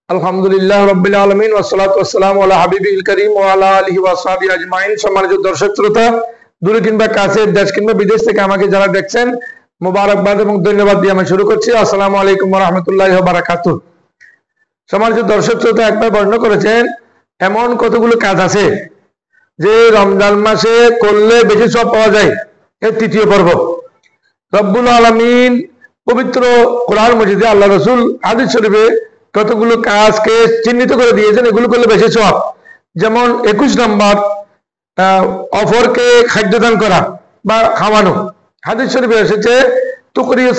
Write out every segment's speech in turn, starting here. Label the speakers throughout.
Speaker 1: আলহামদুলিল্লাহ রাব্বিল আলামিন ওয়াসসালাতু ওয়াসসালামু আলা হাবিবিল কারীম ওয়া আলা আলিহি ওয়া সাহবিহি আজমাইন। সম্মানিত দর্শক শ্রোতা, দূরে কিংবা কাছে, দেশ কিংবা বিদেশ থেকে আমাকে যারা দেখছেন, মোবারকবাদ এবং ধন্যবাদ দিয়ে আমি শুরু করছি। আসসালামু আলাইকুম ওয়া রাহমাতুল্লাহি ওয়া বারাকাতুহু। সম্মানিত দর্শক শ্রোতা, একবার বর্ণনা করেছেন এমন কতগুলো কাজ আছে যে রমজান মাসে করলে বেশি সওয়াব পাওয়া যায়। এর তৃতীয় পর্ব। রব্বুল আলামিন পবিত্র কোরআন মাজিদে আল্লাহ রাসূল হাদিস শরীফে কতগুলো কাজকে চিহ্নিত করে দিয়েছেন, এগুলো করলে বেশি সওয়াব। যেমন 21 নম্বর, অপরকে খাদ্যদান করা বা খাওয়ানো। হাদিস শরীফে এসেছে তুকরিউস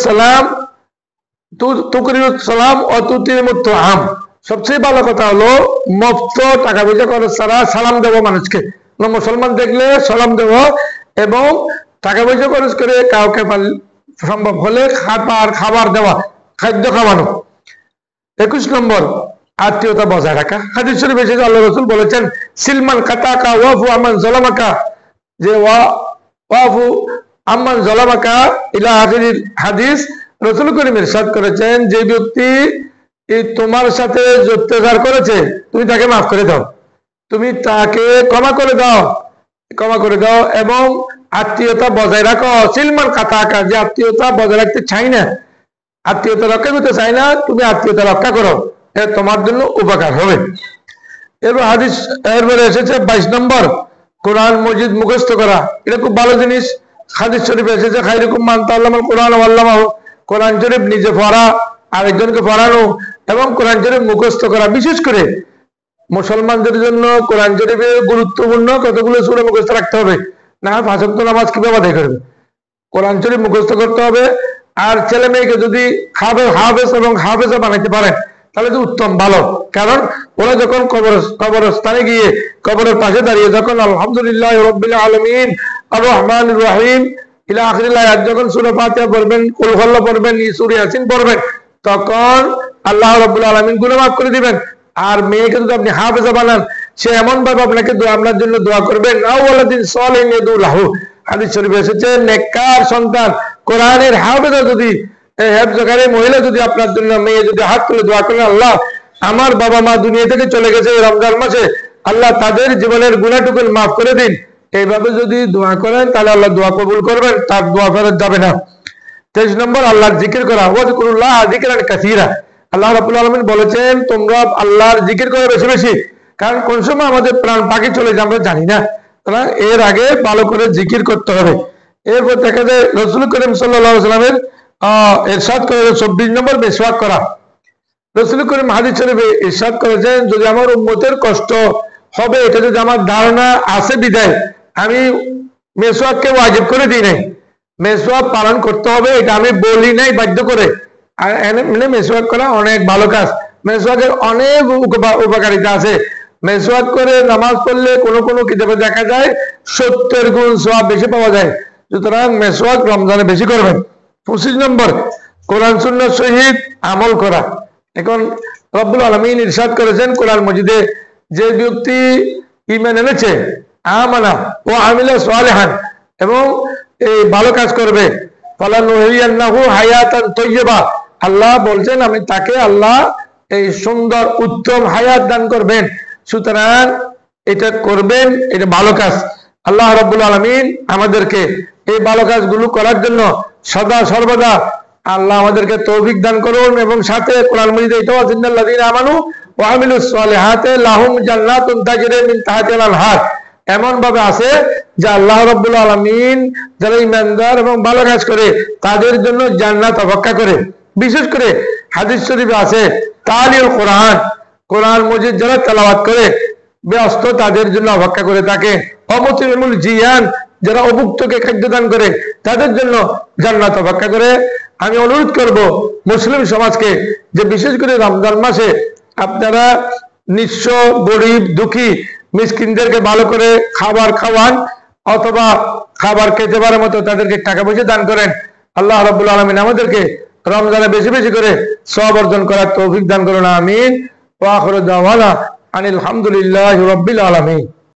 Speaker 1: সালাম ও তুতিমুত তুআম। সবচেয়ে ভালো কথা হলো মুফত টাকা পয়সা খরচ ছাড়া সালাম দেব মানুষকে। মুসলমান দেখলে সালাম দেব এবং টাকা পয়সা খরচ করে কাউকে সম্ভব হলে খাবার দেওয়া, খাদ্য খাওয়ানো। 21 নম্বর, আত্মীয়তা বজায় রাখা। হাদিস শরীফে এসেছে আল্লাহ রাসূল বলেছেন সিলমান কাতাকা ওয়াফু আমান যালামাকা, যে ওয়াফু আমান যালামাকা ইলা আখিরিল হাদিস। রাসূল করিম ইরশাদ করেছেন, যে ব্যক্তি তোমার সাথে অত্যাচার করেছে তুমি তাকে মাফ করে দাও, তুমি তাকে ক্ষমা করে দাও এবং আত্মীয়তা বজায় রাখো। সিলমান কাতাকা, যে আত্মীয়তা বজায় রাখতে চাই না, আত্মীয়তা রক্ষা করতে চাই না, তুমি আত্মীয়তা রক্ষা করো, তোমার জন্য উপকার হবে। এরপর হাদিস এরপরে এসেছে 22 নম্বর, কোরআন মজিদ মুখস্থ করা। এটা খুব ভালো জিনিস। হাদিস শরীফে এসেছে খায়রুকুম মান তাআল্লামাল কোরআন ওয়া আল্লামাহু, কোরআন শরীফ নিজে পড়া, আরেকজনকে পড়ানো এবং কোরআন শরীফ মুখস্থ করা। বিশেষ করে মুসলমানদের জন্য কোরআন শরীফের গুরুত্বপূর্ণ কতগুলো সূরা মুখস্থ রাখতে হবে, না পাঁচ ওয়াক্ত নামাজ কিভাবে আদায় করবে, কোরআন শরীফ মুখস্থ করতে হবে। আর ছেলে মেয়েকে যদি হাফেজ এবং হাফেজা বানাইতে পারেন তাহলে তো উত্তম, ভালো। কারণ ওরা যখন কবরস্থানে গিয়ে কবরের পাশে দাঁড়িয়ে যখন আলহামদুলিল্লাহ রাব্বিল আলামিন আর রহমানির রহিম ইলা আখিরিল আয়াত যখন সূরা ফাতিহা পড়বেন, কুল হুয়াল্লাহ পড়বেন, সূরা ইয়াসিন পড়বেন, তখন আল্লাহ রাব্বুল আলামিন গুনাহ মাফ করে দিবেন। আর মেয়েকে যদি আপনি হাফেজা বানান, সে এমন ভাবে আপনাকে আপনার জন্য দোয়া করবেন, আওয়ালাদিন সালিহিন ইয়াদুলাহু। হাদিস শরীফে এসেছে নেককার সন্তান কোরআনের হাফেজা যদি হেফজকারী মহিলা যদি আপনার জন্য মেয়ে যদি হাত তুলে দোয়া করেন, আল্লাহ আমার বাবা মা দুনিয়া থেকে চলে গেছে রমজান মাসে, আল্লাহ তাদের জীবনের গুনাহটুকু মাফ করে দিন, এইভাবে যদি দোয়া করেন তাহলে আল্লাহ দোয়া কবুল করবেন, তার দোয়া ফেরত যাবে না। 23 নম্বর, আল্লাহর জিকির করা। ওয়াজকুরুল্লাহ যিকরান কাসীরা। আল্লাহ রাব্বুল আলামিন বলেছেন তোমরা আল্লাহর জিকির করো বেশি বেশি। কারণ কোন সময় আমাদের প্রাণ পাখি চলে যায় আমরা জানি না, এর আগে ভালো করে জিকির করতে হবে। এরপর দেখা যায় রাসূল করিম সাল্লাল্লাহু আলাইহি ওয়াসাল্লামের ইরশাদ করে 24 নম্বর মিসওয়াক করা। রাসূল করিম হাদিস শরীফে ইরশাদ করেছেন, যদি আমার উম্মতের কষ্ট হবে এটা যদি আমার ধারণা আছে বিদায় আমি মিসওয়াককে ওয়াজিব করে দিই নাই, মিসওয়াক পালন করতে হবে এটা আমি বলি নাই বাধ্য করে। আর মানে মিসওয়াক করা অনেক ভালো কাজ, মিসওয়াকের অনেক উপকারিতা আছে। মিসওয়াক করে নামাজ পড়লে কোনো কিতাবে দেখা যায় 70 গুণ সওয়াব বেশি পাওয়া যায়। সুতরাং মিসওয়াক রমজানে বেশি করবেন। 25 নম্বর, কোরআন সুন্নাহর সহিত আমল করা। এখন রব্বুল আলামিন ইরশাদ করেছেন কোরআন মাজিদে, যে ব্যক্তি ঈমান এনেছে আমানা ও আমিলা সালিহান এবং এই ভালো কাজ করবে, ফালানুহিয়ান্নাহু হায়াতান তাইয়্যিবা, আল্লাহ বলছেন আমি তাকে আল্লাহ এই সুন্দর উত্তম হায়াত দান করবেন। সুতরাং এটা করবেন, এটা ভালো কাজ। আল্লাহ রাব্বুল আলামিন আমাদেরকে এই ভালো কাজগুলো করার জন্য সদা সর্বদা আল্লাহ আমাদেরকে তৌফিক দান করুন। এবং সাথে কোরআন মাজিদে এটাও আছে, ইন্নাল্লাযীনা আমানু ওয়া আমিলুস সালিহাতি লাহুম জান্নাতুন তাজরি মিন তাহতিহাল আনহার। এমন ভাবে আছে যে আল্লাহ রাব্বুল আলামিন যারা ঈমানদার এবং ভালো কাজ করে তাদের জন্য জান্নাত অপেক্ষা করে। বিশেষ করে হাদিস শরীফে আছে তালিউল কোরআন, কোরআন মাজিদ যারা তেলাওয়াত করে ব্যস্ত তাদের জন্য অপেক্ষা করে থাকে। অমুতিমুল জিয়ান, যারা অভুক্তকে খাদ্যদান করে তাদের জন্য জান্নাত অপেক্ষা করে। আমি অনুরোধ করব মুসলিম সমাজকে যে বিশেষ করে রমজান মাসে আপনারা নিঃস্ব গরিব দুঃখী মিসকিনদেরকে ভালো করে খাবার খাওয়ান অথবা খাবার খেতে পারার মতো তাদেরকে টাকা পয়সা দান করেন। আল্লাহ রাব্বুল আলামিন আমাদেরকে রমজানে বেশি বেশি করে সওয়াব অর্জন করার তৌফিক দান করুন। আমিন। ওয়া আখিরু দাওয়ানা আনিল হামদুলিল্লাহি রাব্বিল আলামিন।